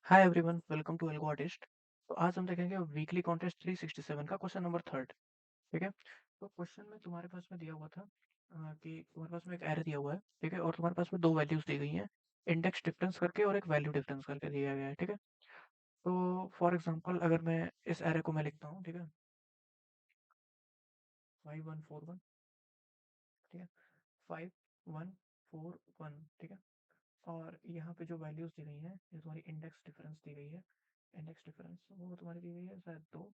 Hi everyone, welcome to algo artist. तो आज हम देखेंगे वीकली कॉन्टेस्ट 367 का क्वेश्चन नंबर थर्ड। ठीक है। तो क्वेश्चन में तुम्हारे पास में दिया हुआ था कि तुम्हारे पास में एक एरे दिया हुआ है। ठीक है। और तुम्हारे पास में दो वैल्यूज दी गई हैं, इंडेक्स डिफरेंस करके और एक वैल्यू डिफरेंस करके दिया गया है। ठीक है। तो फॉर एग्जांपल अगर मैं इस एरे को मैं लिखता हूँ, ठीक है, 5141। ठीक है। 5141। ठीक है। और यहाँ पे जो वैल्यूज दी गई हैं, ये तुम्हारी इंडेक्स डिफरेंस दी गई है। इंडेक्स डिफरेंस वो तुम्हारी दी गई है शायद 2,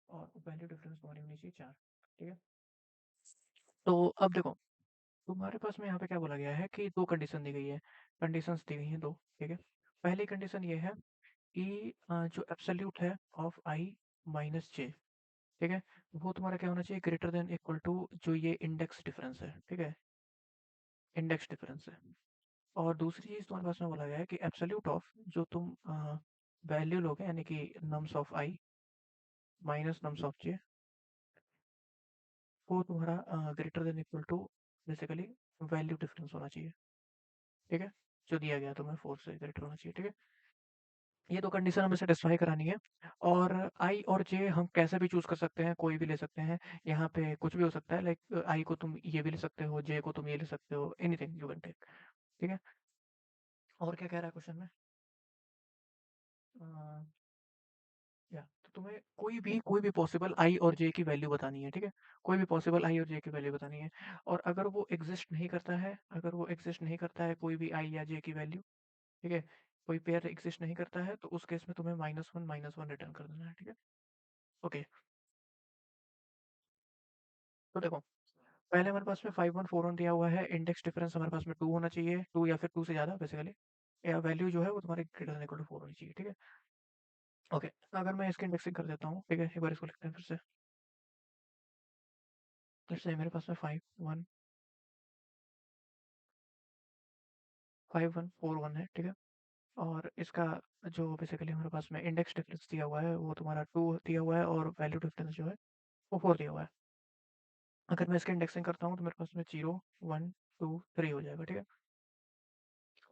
और वैल्यू डिफरेंस तुम्हारी होनी चाहिए 4। ठीक है। तो अब देखो, तुम्हारे पास में यहाँ पे क्या बोला गया है कि दो कंडीशन दी गई है। कंडीशंस दी गई हैं दो। ठीक है। पहली कंडीशन ये है कि जो एब्सोल्यूट है ऑफ आई माइनस जे, ठीक है, वो तुम्हारा क्या होना चाहिए, ग्रेटर देन इक्वल टू जो ये इंडेक्स डिफरेंस है। ठीक है। इंडेक्स डिफरेंस है। और दूसरी चीज तुम्हारे पास में बोला गया है कि एब्सोल्यूट ऑफ जो तुम वैल्यू लोगे, यानी कि norms of I minus nums of J, वो तुम्हारा greater than equal to basically value difference होना चाहिए। ठीक है। जो दिया गया तुम्हें 4 से ग्रेटर होना चाहिए। ठीक है। ये दो कंडीशन हमें सेटिस्फाई करानी है। और आई और जे हम कैसे भी चूज कर सकते हैं, कोई भी ले सकते हैं। यहाँ पे कुछ भी हो सकता है, लाइक आई को तुम ये भी ले सकते हो, जे को तुम ये ले सकते हो, एनीथिंग यू कैन टेक। ठीक है। और क्या कह रहा है क्वेश्चन में? या तो तुम्हें कोई भी पॉसिबल आई और जे की वैल्यू बतानी है। ठीक है। कोई भी पॉसिबल आई और जे की वैल्यू बतानी है। और अगर वो एग्जिस्ट नहीं करता है, अगर वो एग्जिस्ट नहीं करता है कोई भी आई या जे की वैल्यू, ठीक है, कोई पेयर एग्जिस्ट नहीं करता है, तो उस केस में तुम्हें -1 रिटर्न कर देना है। ठीक है। ओके। तो देखो, पहले हमारे पास में 5141 दिया हुआ है। इंडेक्स डिफरेंस हमारे पास में 2 होना चाहिए, 2 या फिर 2 से ज़्यादा बेसिकली। या वैल्यू जो है वो तुम्हारी ग्रेटर देन इक्वल टू 4 होनी चाहिए। ठीक है। ओके। अगर मैं इसकी इंडेक्सिंग कर देता हूँ, ठीक है, एक बार इसको लिखते हैं फिर से। जैसे मेरे पास में 5141 है। ठीक है। और इसका जो बेसिकली हमारे पास में इंडेक्स डिफरेंस दिया हुआ है वो तुम्हारा 2 दिया हुआ है, और वैल्यू डिफरेंस जो है वो 4 दिया हुआ है। अगर मैं इसकी इंडेक्सिंग करता हूँ तो मेरे पास में 0 1 2 3 हो जाएगा। ठीक है।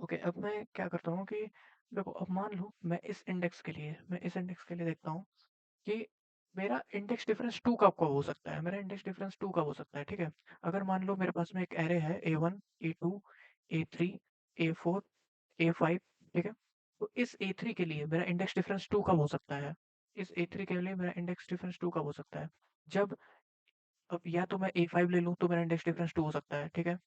ओके। अब मैं क्या करता हूँ कि देखो, अब मान लो मैं इस इंडेक्स के लिए देखता हूँ कि मेरा इंडेक्स डिफरेंस 2 कब हो सकता है। मेरा इंडेक्स डिफरेंस 2 कब हो सकता है। ठीक है। अगर मान लो मेरे पास में एक एरे है A1 A2 A3 A4 A5। ठीक है। तो इस A3 के लिए मेरा इंडेक्स डिफरेंस 2 कब हो सकता है। इस A3 के लिए मेरा इंडेक्स डिफरेंस 2 कब हो सकता है, जब, अब या तो मैं A5 ले लूँ तो मेरा इंडेक्स डिफरेंस 2 हो सकता है। ठीक है।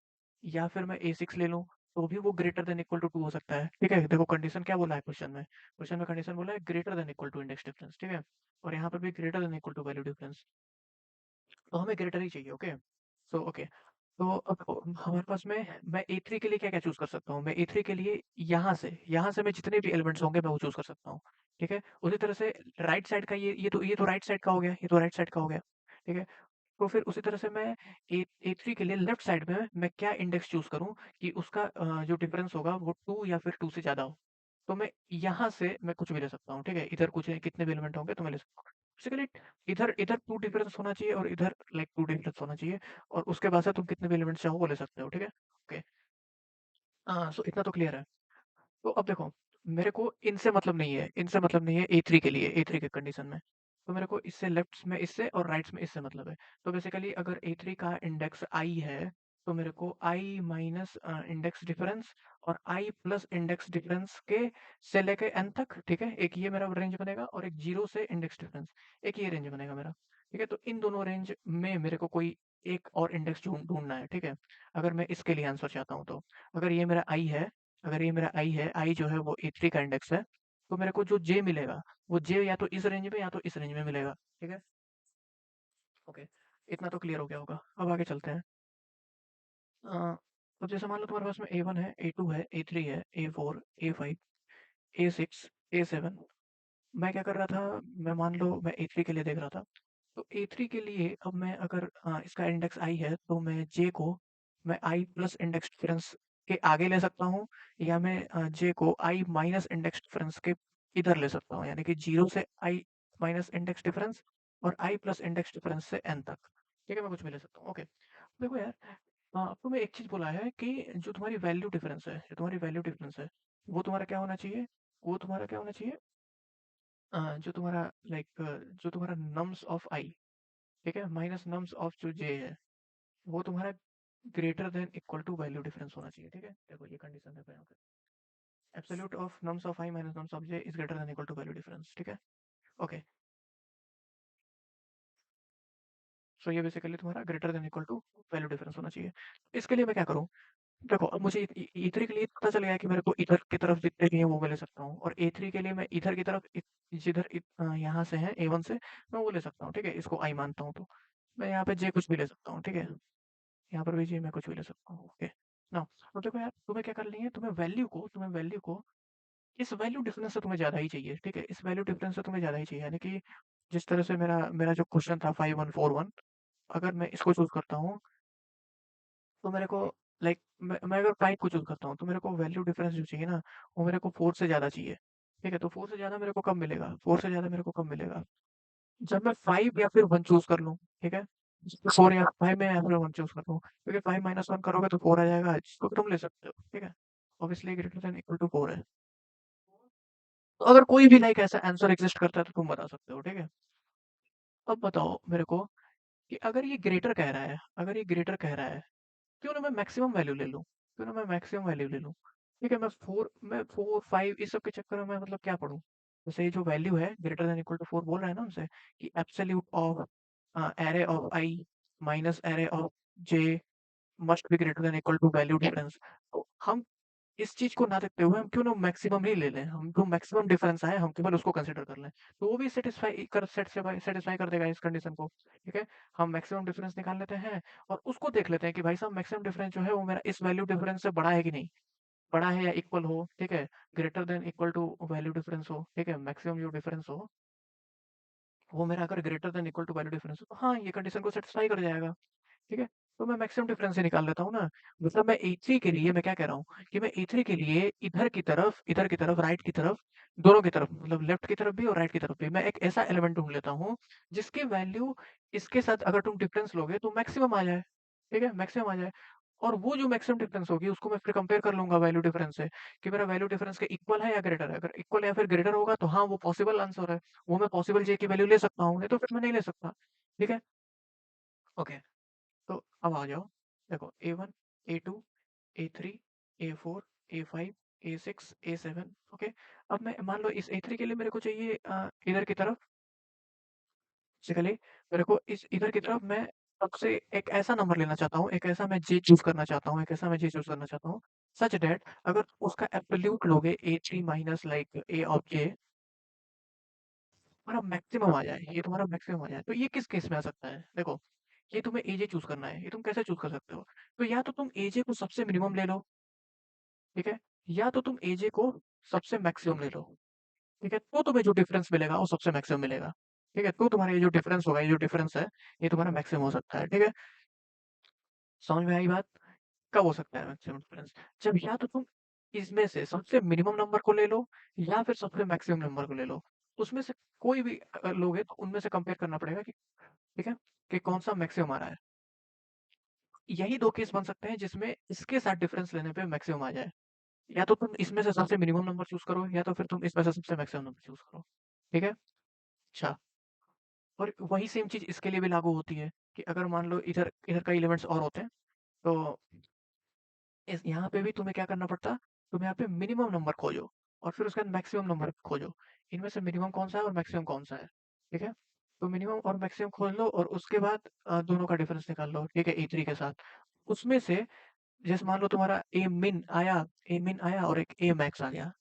या फिर मैं A6 ले लूँ तो भी वो ग्रेटर देन इक्वल टू 2 हो सकता है। ठीक है। देखो कंडीशन क्या बोला है क्वेश्चन में। क्वेश्चन में कंडीशन बोला है greater than equal to index difference. ठीक है। और यहाँ पर भी greater than equal to value difference. तो हमें ग्रेटर ही चाहिए। ओके। So okay. तो अब हमारे पास में मैं A3 के लिए क्या क्या चूज कर सकता हूँ। मैं A3 के लिए यहाँ से मैं जितने भी एलिमेंट्स होंगे मैं वो चूज कर सकता हूँ। ठीक है। उसी तरह से राइट साइड का ये तो राइट साइड का हो गया, ये तो राइट साइड का हो गया। ठीक है। तो फिर उसी तरह से मैं A3 के लिए लेफ्ट साइड में मैं क्या इंडेक्स चूज करूँ कि उसका जो डिफरेंस होगा वो 2 या फिर 2 से ज़्यादा हो। तो मैं यहाँ से मैं कुछ भी ले सकता हूँ। ठीक है। इधर कुछ कितने भी एलिमेंट होंगे तो मैं ले सकता हूँ। बेसिकली इधर इधर 2 डिफरेंस होना चाहिए और इधर लाइक 2 डिफरेंस होना चाहिए, और उसके बाद से तुम कितने भी एलिमेंट्स चाहो वो ले सकते हो। ठीक है। ओके। हाँ, सो इतना तो क्लियर है। तो अब देखो, मेरे को इनसे मतलब नहीं है A3 के लिए, A3 के कंडीशन में। तो मेरे को इससे लेफ्ट्स में इससे और राइट्स में इससे मतलब है। तो बेसिकली अगर A3 का इंडेक्स I है, तो मेरे को I माइनस इंडेक्स डिफरेंस और I प्लस इंडेक्स डिफरेंस के से लेके n तक, ठीक है, एक ये मेरा रेंज बनेगा, और एक 0 से इंडेक्स डिफरेंस, एक ये रेंज बनेगा मेरा। ठीक है। तो इन दोनों रेंज में मेरे को कोई एक और इंडेक्स ढूंढना है। ठीक है। अगर मैं इसके लिए आंसर चाहता हूँ तो अगर ये मेरा I है, अगर ये मेरा आई है, आई जो है वो A3 का इंडेक्स है, तो मेरे को जो जे मिलेगा वो जे या तो इस रेंज में या तो इस रेंज में मिलेगा। ठीक है। ओके। इतना तो क्लियर हो गया होगा। अब आगे चलते हैं। अब जैसे मान लो तुम्हारे पास में A1 है, A2 है, A3 है, A4 A5 A6 A7। मैं क्या कर रहा था, मैं मान लो मैं A3 के लिए देख रहा था। तो A3 के लिए अब मैं अगर इसका इंडेक्स आई है तो मैं जे को मैं आई प्लस इंडेक्स डिफरेंस के आगे ले सकता हूँ, या मैं जे को आई माइनस इंडेक्स डिफरेंस के इधर ले सकता हूँ, यानी कि 0 से आई माइनस इंडेक्स डिफरेंस और आई प्लस इंडेक्स डिफरेंस से एन तक। ठीक है। मैं कुछ भी ले सकता हूँ। ओके। देखो यार, अब तुम्हें एक चीज बोला है कि जो तुम्हारी वैल्यू डिफरेंस है वो तुम्हारा क्या होना चाहिए, वो तुम्हारा क्या होना चाहिए, जो तुम्हारा लाइक जो तुम्हारा नम्स ऑफ आई, ठीक है, माइनस नम्स ऑफ जो जे है, वो तुम्हारा greater than equal to value difference होना चाहिए। ठीक है, देखो ये कंडीशन देखो यहाँ पे, absolute of nums of I minus nums of j is greater than equal to value difference. ठीक है, ओके। सो ये बेसिकली तुम्हारा greater than equal to value difference होना चाहिए। इसके लिए मैं क्या करूँ, देखो अब मुझे E3 के लिए पता चल गया कि मेरे को इधर की तरफ जितने भी हैं वो मैं ले सकता हूँ, और A3 के लिए मैं इधर की तरफ जिधर यहाँ से है A1 से मैं वो ले सकता हूँ। ठीक है, इसको आई मानता हूँ तो मैं यहाँ पे J कुछ भी ले सकता हूँ। ठीक है, यहाँ पर भी J मैं कुछ भी ले सकता हूँ। ओके ना, तो देखो यार तुम्हें क्या करनी है, तुम्हें वैल्यू को इस वैल्यू डिफरेंस से तुम्हें ज़्यादा ही चाहिए। ठीक है, इस वैल्यू डिफरेंस से तुम्हें ज़्यादा ही चाहिए, यानी कि जिस तरह से मेरा मेरा जो क्वेश्चन था 5141, अगर मैं इसको चूज करता हूँ तो मेरे को लाइक मैं अगर 5 को चूज करता हूँ तो मेरे को वैल्यू डिफरेंस जो चाहिए ना, वो मेरे को 4 से ज़्यादा चाहिए। ठीक है, तो 4 से ज़्यादा मेरे को कब मिलेगा, 4 से ज़्यादा मेरे को कब मिलेगा, जब मैं 5 या फिर 1 चूज कर लूँ। ठीक है, 4 या 5 में या फिर 1 चूज कर लूँ, क्योंकि 5 माइनस 1 करोगे तो 4 आ जाएगा, जिसको तुम ले सकते हो। ठीक है, obviously greater than equal to 4 है। तो अगर कोई भी लाइक ऐसा आंसर एग्जिस्ट करता है तो तुम बता सकते हो। ठीक है, अब बताओ मेरे को कि अगर ये ग्रेटर कह रहा है, अगर ये ग्रेटर कह रहा है, क्यों ना मैं मैक्सिमम वैल्यू ले लूँ, क्यों ना मैं मैक्सिमम वैल्यू ले लूँ। ठीक है, मैं 5 इस सब के चक्कर में मैं मतलब क्या पढूँ? जैसे ये जो वैल्यू है ग्रेटर देन इक्वल टू 4 बोल रहा है ना हमसे कि absolute of array of I minus array of j must be greater than equal to value difference. तो हम इस चीज़ को ना देखते हुए हम क्यों ना मैक्सिमम ही ले लें, हम जो मैक्सिमम डिफरेंस आए हम केवल उसको कंसीडर कर लें, तो वो भी सेटिस्फाई कर देगा इस कंडीशन को। ठीक है, हम मैक्सिमम डिफरेंस निकाल लेते हैं और उसको देख लेते हैं कि भाई साहब मैक्सिमम डिफरेंस जो है वो मेरा इस वैल्यू डिफरेंस से बड़ा है कि नहीं, बड़ा है या इक्वल हो। ठीक है, greater than equal to value difference हो। ठीक है, मैक्सिमम जो डिफरेंस हो वो मेरा अगर greater than equal to value difference हो तो हाँ ये कंडीशन को सेटिस्फाई कर जाएगा। ठीक है, तो मैं मैक्सिमम डिफरेंस ही निकाल लेता हूँ ना। मतलब मैं E3 के लिए मैं क्या कह रहा हूँ कि मैं E3 के लिए इधर की तरफ राइट की तरफ, दोनों की तरफ मतलब लेफ्ट की तरफ भी और राइट की तरफ भी मैं एक ऐसा एलिमेंट ढूंढ लेता हूँ जिसकी वैल्यू इसके साथ अगर तुम डिफरेंस लोगे तो मैक्सिमम आ जाए। ठीक है, मैक्सिमम आ जाए, और वो जो मैक्सिमम डिफरेंस होगी उसको मैं फिर कंपेयर कर लूंगा वैल्यू डिफरेंस से कि मेरा वैल्यू डिफरेंस के इक्वल है या ग्रेटर है। अगर इक्वल या फिर ग्रेटर होगा तो हाँ वो पॉसिबल आंसर है, वो मैं पॉसिबल जे की वैल्यू ले सकता हूँ, नहीं तो फिर मैं नहीं ले सकता। ठीक है, ओके। तो अब आ जाओ, देखो A1 A2 A3 A4 A5 A6 A7। Okay, अब मैं मान लो इस A3 के लिए मेरे को चाहिए इधर की तरफ, बेसिकली मेरे को इस इधर की तरफ मैं सबसे एक ऐसा नंबर लेना चाहता हूँ, एक ऐसा मैं जे चूज करना चाहता हूँ, एक ऐसा मैं जे चूज करना चाहता हूँ सच दैट अगर उसका एब्सोल्यूट लोगे A3 minus like A of J, तुम्हारा मैक्सिमम आ जाए, ये तुम्हारा मैक्सिमम आ जाए। तो ये किस केस में आ सकता है, देखो ये तुम्हें एजे चूज करना है, ये तुम कैसे चूज कर सकते हो, तो या तो तुम एजे को सबसे मिनिमम ले लो। ठीक है, या तो तुम एजे को सबसे मैक्सिमम ले लो। ठीक है, तो तुम्हें जो डिफरेंस मिलेगा वो सबसे मैक्सिमम मिलेगा। ठीक है, तो तुम्हारा ये जो डिफरेंस होगा, ये जो डिफरेंस है ये तुम्हारा मैक्सिमम हो सकता है। ठीक है, समझ में आई बात, कब हो सकता है मैक्सिमम डिफरेंस, जब या तो तुम इसमें से सबसे मिनिमम नंबर को ले लो या फिर सबसे मैक्सिमम नंबर को ले लो, उसमें से कोई भी लोगे तो उनमें से कंपेयर करना पड़ेगा कि ठीक है कि कौन सा मैक्सिमम आ रहा है। यही दो केस बन सकते हैं जिसमें इसके साथ डिफरेंस लेने पे मैक्सिमम आ जाए, या तो तुम इसमें से सबसे मिनिमम नंबर चूज करो या तो फिर तुम इसमें से सबसे मैक्सिमम नंबर चूज करो। ठीक है, अच्छा, और वही सेम चीज इसके लिए भी लागू होती है कि अगर मान लो इधर इधर कई एलिमेंट्स और होते हैं तो इस यहाँ पे भी तुम्हें क्या करना पड़ता, तुम यहाँ पे मिनिमम नंबर खोजो और फिर उसके बाद मैक्सिमम नंबर खोजो, इनमें से मिनिमम कौन सा है और मैक्सिमम कौन सा है। ठीक है, तो मिनिमम और मैक्सिमम खोज लो और उसके बाद दोनों का डिफरेंस निकाल लो। ठीक है, E3 के साथ उसमें से जैसे मान लो तुम्हारा ए मिन आया और एक ए मैक्स आ गया।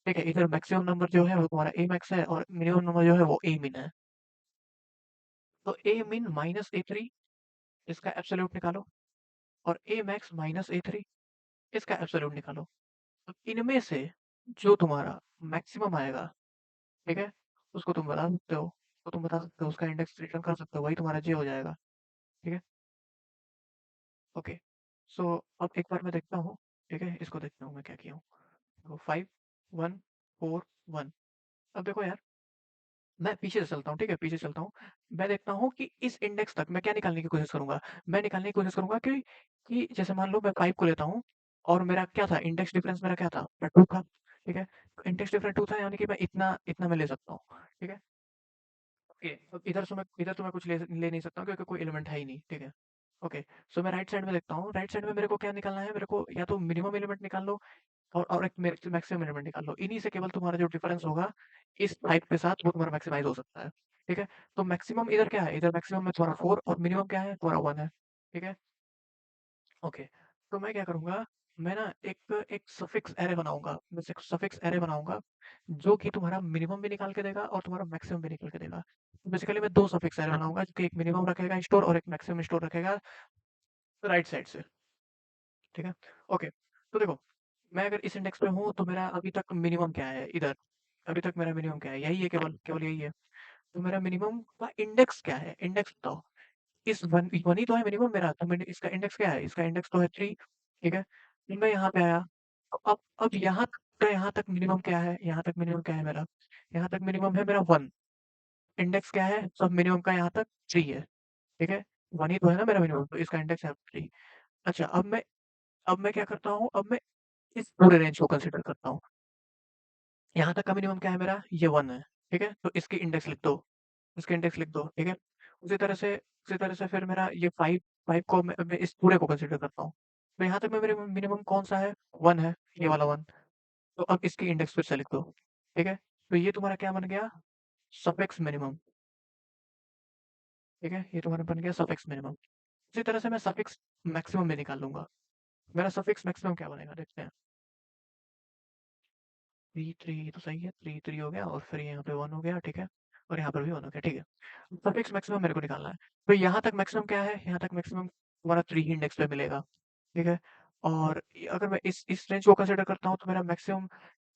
ठीक है, इधर मैक्सिमम नंबर जो है वो तुम्हारा ए मैक्स है और मिनिमम नंबर जो है वो ए मिन है। तो ए मिन माइनस ए थ्री इसका एब्सोल्यूट निकालो और ए मैक्स माइनस ए थ्री इसका एब्सोल्यूट निकालो। तो इनमें से जो तुम्हारा मैक्सिमम आएगा, ठीक है, उसको तुम बता सकते हो, तो तुम बता सकते हो उसका इंडेक्स रिटर्न कर सकते हो, वही तुम्हारा जे हो जाएगा। ठीक है, ओके। सो अब एक बार मैं देखता हूँ, ठीक है, इसको देखता हूँ मैं क्या किया हूँ। देखो 5 1 4 1। अब देखो यार मैं पीछे से चलता हूँ, ठीक है, पीछे चलता हूँ। मैं देखता हूँ कि इस इंडेक्स तक मैं क्या निकालने की कोशिश करूँगा, मैं निकालने की कोशिश करूँगा कि जैसे मान लो मैं 5 को लेता हूँ और मेरा क्या था इंडेक्स डिफरेंस, मेरा क्या था 2 था। ठीक है, इंडेक्स डिफरेंस 2 था, यानी कि मैं इतना इतना मैं ले सकता हूँ, ठीक है? ओके, अब इधर तो मैं कुछ ले नहीं सकता हूँ क्योंकि कोई एलिमेंट है ही नहीं, ठीक है? ओके, सो मैं राइट साइड में देखता हूँ, राइट साइड में मेरे को क्या निकालना है? मेरे को या तो मिनिमम एलिमेंट निकाल लो और एक मैक्सिमम एलिमेंट निकाल लो। इन्हीं से केवल तुम्हारा जो डिफरेंस होगा इस टाइप के साथ वो तुम्हारा मैक्सिमाइज़ हो सकता है, ठीक है? तो मैक्सिमम इधर क्या है? इधर मैक्सिमम में तुम्हारा 4 और मिनिमम क्या है? तुम्हारा 1 है, ठीक है? ओके, तो मैं क्या करूँगा, मैं ना एक सफिक्स अरे बनाऊँगा, मैं एक सफिक्स अरे बनाऊँगा, जो कि तुम्हारा मिनिमम भी निकाल के देगा और तुम्हारा मैक्सिमम भी निकाल के देगा। बेसिकली मैं 2 सफिक्स अरे बनाऊँगा, जो कि एक मिनिमम रखेगा स्टोर और एक मैक्सिमम स्टोर रखेगा राइट साइड से, ठीक है? ओके, तो देखो, मैं अगर इस इंडेक्स पे हूँ, तो मेरा अभी तक मिनिमम क्या है इधर? अभी तक मेरा मिनिमम क्या है? यही है केवल, केवल यही है। तो मेरा मिनिमम का इंडेक्स क्या है? इंडेक्स बताओ। इस 1 ही तो है मिनिमम मेरा, तो मैंने इसका इंडेक्स क्या है? इसका इंडेक्स तो है 3, ठीक है? फिर मैं यहाँ पे आया, तो अब यहाँ तक मिनिमम क्या है? यहाँ तक मिनिमम क्या है मेरा? यहाँ तक मिनिमम है मेरा 1, इंडेक्स क्या है? सब मिनिमम का यहाँ तक 3 है, ठीक है? 1 ही तो है ना मेरा मिनिमम, तो इसका इंडेक्स है 3। अच्छा, अब मैं क्या करता हूँ? अब मैं इस पूरे रेंज को कंसीडर करता हूँ। यहाँ तक का मिनिमम क्या है मेरा? ये 1 है, ठीक है? तो इसकी इंडेक्स लिख दो, इसका इंडेक्स लिख दो, ठीक है? उसी तरह से फिर मेरा ये 5 को मैं इस पूरे को कंसीडर करता हूँ। तो यहाँ तक में मेरे मिनिमम कौन-सा है? 1 है, ये वाला 1। तो अब इसकी इंडेक्स फिर से लिख दो, ठीक है? तो ये तुम्हारा क्या बन गया? सफिक्स मिनिमम, ठीक है? ये तुम्हारा बन गया सफिक्स मिनिमम। उसी तरह से मैं सफिक्स मैक्सिमम भी निकाल लूँगा। मेरा सफिक्स मैक्सिमम क्या बनेगा? देखते हैं। 3 3 तो सही है, 3 3 हो गया और फिर यहाँ पे 1 हो गया, ठीक है? और यहाँ पर भी 1 हो गया, ठीक है? सफिक्स मैक्सिमम मेरे को निकालना है। तो यहाँ तक मैक्सिमम क्या है? यहाँ तक मैक्सिमम तुम्हारा 3 ही इंडेक्स पे मिलेगा, ठीक है? और अगर मैं इस रेंज को कंसीडर करता हूँ, तो मेरा मैक्सिमम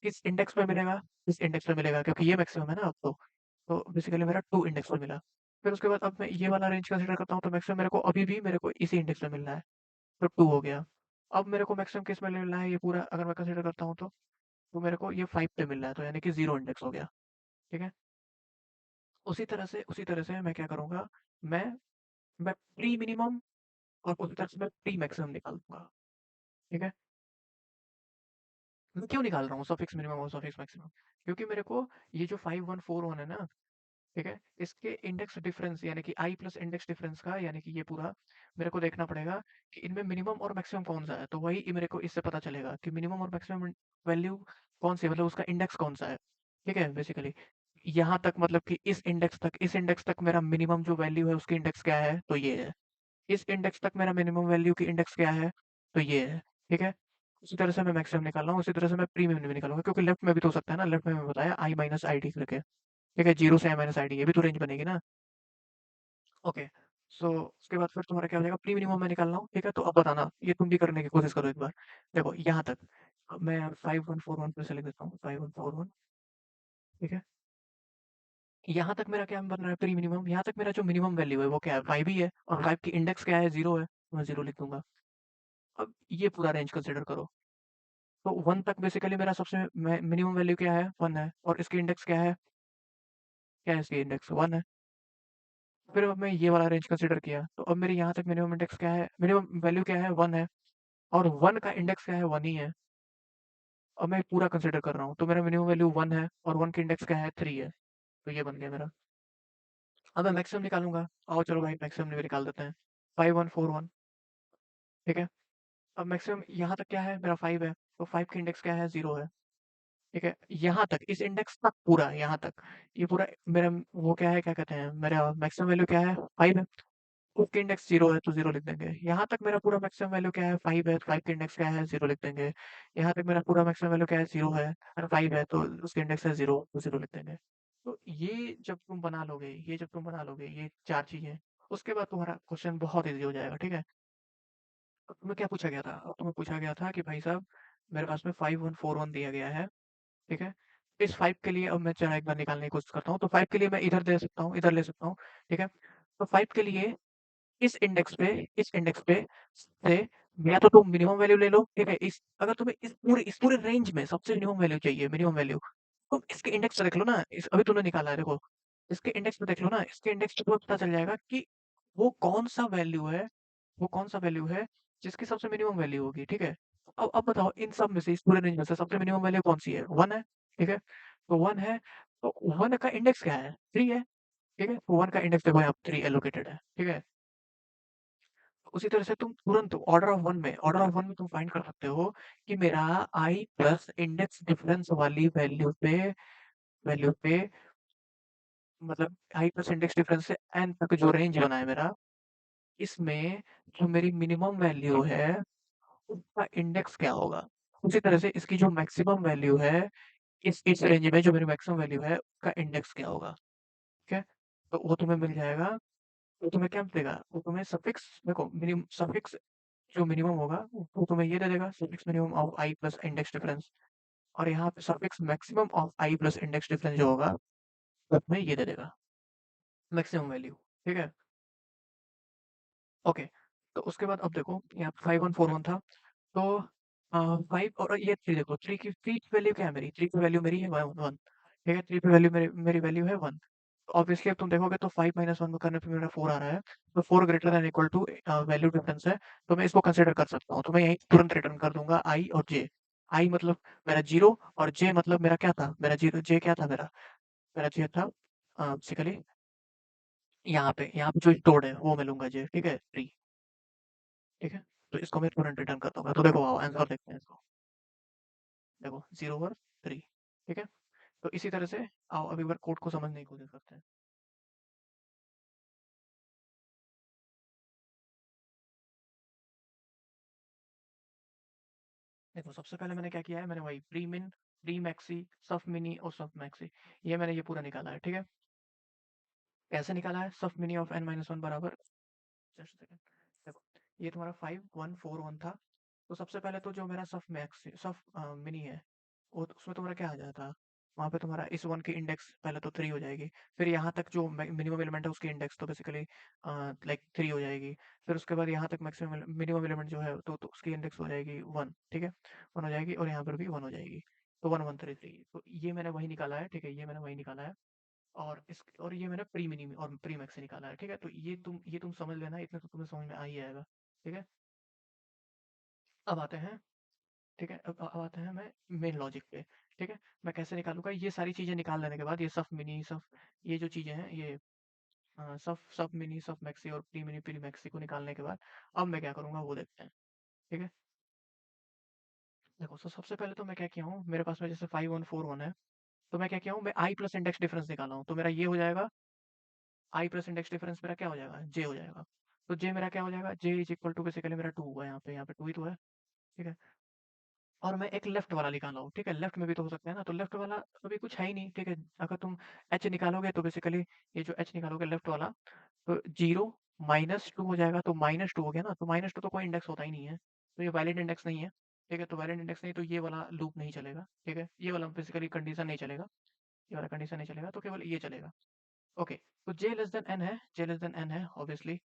इस इंडेक्स पे मिलेगा, इस इंडेक्स पे मिलेगा, क्योंकि ये मैक्सिमम है ना अब तो। तो बेसिकली मेरा 2 इंडेक्स पे मिला। फिर उसके बाद अब मैं ये वाला रेंज कंसीडर करता हूँ, तो मैक्सिमम मेरे को अभी भी मेरे को इसी इंडेक्स पे मिल रहा है, तो 2 हो गया। अब मेरे को मैक्सिमम किस में मिल रहा है ये पूरा अगर मैं कंसीडर करता हूँ तो मेरे को ये 5 पे मिल रहा है, तो यानी कि 0 इंडेक्स हो गया, ठीक है? उसी तरह से मैं क्या करूँगा, मैं मैं प्री मिनिमम और उसी तरह से मैं प्री मैक्सिमम निकाल दूँगा, ठीक है? मैं क्यों निकाल रहा हूँ सफिक्स मिनिमम और सफिक्स मैक्सिमम? क्योंकि मेरे को ये जो 5141 है ना, ठीक है? इसके इंडेक्स डिफरेंस यानी कि i प्लस इंडेक्स डिफरेंस का यानी कि ये पूरा मेरे को देखना पड़ेगा कि इनमें मिनिमम और मैक्सिमम कौन-सा है, तो वही मेरे को इससे पता चलेगा कि मिनिमम और मैक्सिमम वैल्यू कौन-सी है, मतलब उसका इंडेक्स कौन-सा है, ठीक है? बेसिकली यहाँ तक मतलब कि इस इंडेक्स तक मेरा मिनिमम जो वैल्यू है उसकी इंडेक्स क्या है? तो ये है। इस इंडेक्स तक मेरा मिनिमम वैल्यू की इंडेक्स क्या है? तो ये है, ठीक है? उसी तरह से मैं मैक्सिमम निकाल रहा हूँ, उसी तरह से मैं प्रीमियम भी निकालूँगा क्योंकि लेफ्ट में भी तो हो सकता है ना, लेफ्ट में मैंने बताया i माइनस आईडी करके, ठीक है? 0 से i माइनस आईडी ये भी तो रेंज बनेगी ना? ओके, सो उसके बाद फिर तुम्हारा क्या हो जाएगा? प्री मिनिमम मैं निकाल रहा हूँ, ठीक है? तो अब बताना, ये तुम भी करने की कोशिश करो एक बार। देखो यहाँ तक, अब मैं 5141 फिर से लिख देता हूँ, 5141, ठीक है? यहाँ तक मेरा क्या बन रहा है प्री मिनिमम, यहाँ तक मेरा जो मिनिमम वैल्यू है वो क्या है? 5 ही है और 5 की इंडेक्स क्या है? 0 है, तो मैं 0 लिख दूँगा। अब ये पूरा रेंज कंसीडर करो। तो 1 तक बेसिकली मेरा सबसे मिनिमम वैल्यू क्या है? 1 है और इसकी इंडेक्स क्या है? क्या है इसकी इंडेक्स? 1 है। फिर अब मैं ये वाला रेंज कंसीडर किया, तो अब मेरे यहाँ तक मिनिमम इंडेक्स क्या है? मिनिमम वैल्यू क्या है? 1 है और 1 का इंडेक्स क्या है? 1 ही है। अब मैं पूरा कंसीडर कर रहा हूँ, तो मेरा मिनिमम वैल्यू 1 है और 1 की इंडेक्स क्या है? 3 है। तो ये बन गया मेरा। अब मैं मैक्सिमम निकालूँगा। आओ चलो भाई मैक्सिमम भी निकाल देते हैं। 5141, ठीक है? अब मैक्सिमम यहाँ तक क्या है? मेरा 5 है, तो 5 की इंडेक्स क्या है? 0 है। ठीक है? यहाँ तक, इस इंडेक्स तक पूरा, यहाँ तक। ये पूरा मेरा वो क्या है, क्या कहते हैं, मेरा मैक्सिमम वैल्यू क्या है? 5 है। उसकी इंडेक्स 0 है, तो 0 लिख देंगे। यहाँ तक मेरा पूरा मैक्सिमम वैल्यू क्या है? 5 है, 5 की इंडेक्स क्या है? 0 लिख देंगे। यहाँ तक मेरा पूरा मैक्सिमम वैल्यू क्या है? 0 है और 5 है, तो उसकी इंडेक्स है 0, तो 0 लिख देंगे। तो ये जब तुम बना लोगे, ये 4 चीज़ें, उसके बाद तुम्हारा क्वेश्चन बहुत ईज़ी हो जाएगा, ठीक है? अब तुम्हें क्या पूछा गया था? अब तुम्हें पूछा गया था कि भाई साहब, मेरे पास में 5141 दिया गया है। ठीक है? इस 5 के लिए अब मैं जरा एक बार निकालने की कोशिश करता हूँ। तो 5 के लिए मैं इधर दे सकता हूँ, इधर ले सकता हूँ, ठीक है? तो 5 के लिए इस इंडेक्स पे से या तो तुम मिनिमम वैल्यू ले लो, ठीक है? इस अगर तुम्हें इस पूरे रेंज में सबसे मिनिमम वैल्यू चाहिए, मिनिमम वैल्यू, तुम इसके इंडेक्स पे देख लो ना, इस अभी तूने निकाला है देखो, इसके इंडेक्स पे देख लो ना, इसके इंडेक्स पे तुम्हें पता चल जाएगा कि वो कौन-सा वैल्यू है वो कौन-सा वैल्यू है जिसकी सबसे मिनिमम वैल्यू होगी, ठीक है? अब बताओ इन सब में से, इस पूरे रेंज में से सबसे मिनिमम वैल्यू कौन-सी है? 1 है। ठीक है? तो 1 है, तो 1 का इंडेक्स क्या है? 3 है, ठीक है? तो 1 का इंडेक्स देखो यहाँ पे 3 एलोकेटेड है, ठीक है? उसी तरह से तुम तुरंत ऑर्डर ऑफ 1 में तुम फाइंड कर सकते हो कि मेरा I प्लस इंडेक्स डिफरेंस वाली वैल्यू पे मतलब I प्लस इंडेक्स डिफरेंस से n तक जो रेंज बना है मेरा, इसमें जो मेरी मिनिमम वैल्यू है उसका इंडेक्स क्या होगा। उसी तरह से इसकी जो मैक्सिमम वैल्यू है, इस रेंज में जो मेरी मैक्सिमम वैल्यू है उसका इंडेक्स क्या होगा। ठीक है, तो वो तुम्हें मिल जाएगा। वो तुम्हें क्या देगा, वो तुम्हें सफिक्स देखो, मिनिमम सफिक्स जो मिनिमम होगा वो तुम्हें ये दे देगा, suffix minimum of I plus index difference. और यहाँ पे suffix maximum of I plus index difference जो होगा वो तुम्हें ये दे देगा, मैक्सिमम वैल्यू। ठीक है, ओके। तो उसके बाद अब देखो यहाँ 5141 था, तो 5 और ये 3 देखो, 3 की वैल्यू क्या है मेरी, 3 की वैल्यू मेरी है 1। ठीक है, 3 की वैल्यू मेरी मेरी वैल्यू है 1। तो ऑब्वियसली अब तुम देखोगे तो 5 माइनस 1 करने पे मेरा 4 आ रहा है, तो 4 greater than equal to value difference है, तो मैं इसको कंसिडर कर सकता हूँ। तो मैं यही तुरंत रिटर्न कर दूंगा आई और जे। आई मतलब मेरा 0 और जे मतलब मेरा क्या था, मेरा 0 जे क्या था मेरा, मेरा जे था बेसिकली यहाँ पे जो स्टोर्ड है वो मैं लूंगा जे, ठीक है 3। ठीक है, तो इसको मैं तुरंत रिटर्न कर दूंगा। तो देखो आओ आंसर देखते हैं इसको, देखो 0 और 3। ठीक है, तो इसी तरह से आओ अब एक बार कोड को समझने की कोशिश करते हैं। देखो सबसे पहले मैंने क्या किया है, मैंने वही प्री मिन, प्री मैक्सी, सफ मिनी और सफ मैक्सी, ये मैंने ये पूरा निकाला है। ठीक है, कैसे निकाला है, सफ मिनी ऑफ n-1 बराबर, जस्ट सेकंड, देखो ये तुम्हारा 5141 था। तो सबसे पहले तो जो मेरा सफ मैक्स सफ मिनी है, वो उसमें तुम्हारा क्या आ जाता, वहाँ पे तुम्हारा इस 1 की इंडेक्स पहले तो 3 हो जाएगी, फिर यहाँ तक जो मिनिमम एलिमेंट है उसकी इंडेक्स तो बेसिकली लाइक 3 हो जाएगी, फिर उसके बाद यहाँ तक मैक्सिमम मिनिमम एलिमेंट जो है तो उसकी इंडेक्स हो जाएगी 1। ठीक है, 1 हो जाएगी और यहाँ पर भी 1 हो जाएगी, तो 1 1 3 3। तो ये मैंने वही निकाला है, ठीक है, ये मैंने वही निकाला है। और ये मैंने प्री मिनी और प्री मैक्स से निकाला है। ठीक है, तो ये तुम समझ लेना, इतना तो तुम्हें समझ में आ ही आएगा। ठीक है, अब आते हैं, ठीक है, अब आते हैं मैं मेन लॉजिक पे। ठीक है, मैं कैसे निकालूंगा, ये सारी चीजें निकाल लेने के बाद, ये सफ मिनी सफ, ये जो चीजें हैं ये सफ सफ मिनी सफ मैक्सी और प्री मिनी प्री मैक्सी को निकालने के बाद अब मैं क्या करूंगा वो देखते हैं। ठीक है, देखो तो सबसे पहले तो मैं क्या किया हूँ, मेरे पास में जैसे 5141 है, तो मैं क्या किया हूँ, मैं आई प्लस इंडेक्स डिफरेंस निकाला हूँ, तो मेरा ये हो जाएगा, आई प्लस इंडेक्स डिफरेंस मेरा क्या हो जाएगा, जे हो जाएगा। तो जे मेरा क्या हो जाएगा, जे इज इक्वल टू बेसिकली मेरा 2 हुआ, यहाँ पे 2 ही तो है। ठीक है, और मैं एक लेफ्ट वाला निकाला हूँ, ठीक है, लेफ्ट में भी तो हो सकता है ना, तो लेफ्ट वाला अभी कुछ है ही नहीं। ठीक है, अगर तुम एच निकालोगे तो बेसिकली ये जो एच निकालोगे लेफ्ट वाला, तो 0 - 2 हो जाएगा, तो -2 हो गया ना, तो -2 तो कोई इंडेक्स होता ही नहीं है, तो ये वैलिड इंडेक्स नहीं है। ठीक है, तो वैलिड इंडेक्स नहीं, तो ये वाला लूप नहीं चलेगा। ठीक है, ये वाला बेसिकली कंडीशन नहीं चलेगा, ये वाला कंडीशन नहीं चलेगा, तो केवल ये चलेगा। ओके, तो जे लेस देन एन है, जे लेस देन एन है ऑब्वियसली।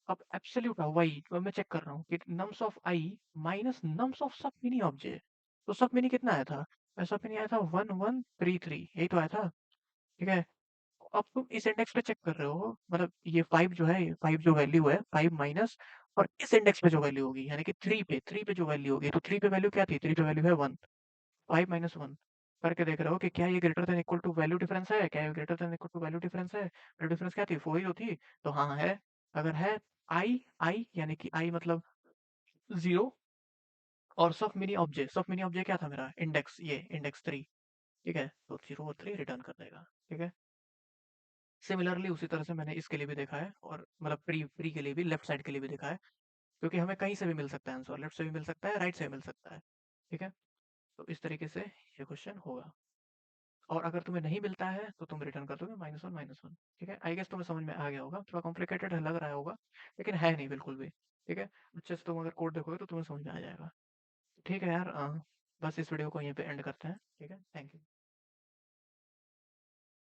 अब एब्सोल्यूट है वही, अब मैं चेक कर रहा हूँ कि norms of I minus nums of सब मिनी ऑफ जे, तो सब मिनी कितना आया था, सब मिनी आया था 1133, यही तो आया था। ठीक है, अब तुम इस इंडेक्स पे चेक कर रहे हो, मतलब ये 5 जो है, ये 5 जो वैल्यू है 5 माइनस, और इस इंडेक्स पे जो वैल्यू होगी यानी कि 3 पे जो वैल्यू होगी, तो 3 पे वैल्यू क्या थी, 3 पे वैल्यू है 1, 5 - 1 करके देख रहे हो कि क्या ये greater than equal to value difference है, क्या ये greater than equal to value difference value, वैल्यू डिफरेंस क्या थी, 4 ही तो थी। तो हाँ है, अगर है आई, आई यानी कि आई मतलब 0, और सब मिनी ऑब्जेक्ट क्या था मेरा इंडेक्स, ये इंडेक्स 3। ठीक है, तो 0 और 3 रिटर्न कर देगा। ठीक है, सिमिलरली उसी तरह से मैंने इसके लिए भी देखा है, और मतलब प्री प्री के लिए भी, लेफ्ट साइड के लिए भी देखा है, क्योंकि हमें कहीं से भी मिल सकता है आंसर, लेफ्ट से भी मिल सकता है, राइट से भी मिल सकता है। ठीक है, तो इस तरीके से ये क्वेश्चन होगा, और अगर तुम्हें नहीं मिलता है तो तुम रिटर्न कर दोगे -1 - 1। ठीक है, आई गेस तुम्हें समझ में आ गया होगा, थोड़ा कॉम्प्लिकेटेड लग रहा होगा, लेकिन है नहीं बिल्कुल भी। ठीक है, अच्छे से तुम अगर कोड देखोगे तो तुम्हें समझ में आ जाएगा। ठीक है यार, बस इस वीडियो को यहीं पे एंड करते हैं। ठीक है, थैंक यू।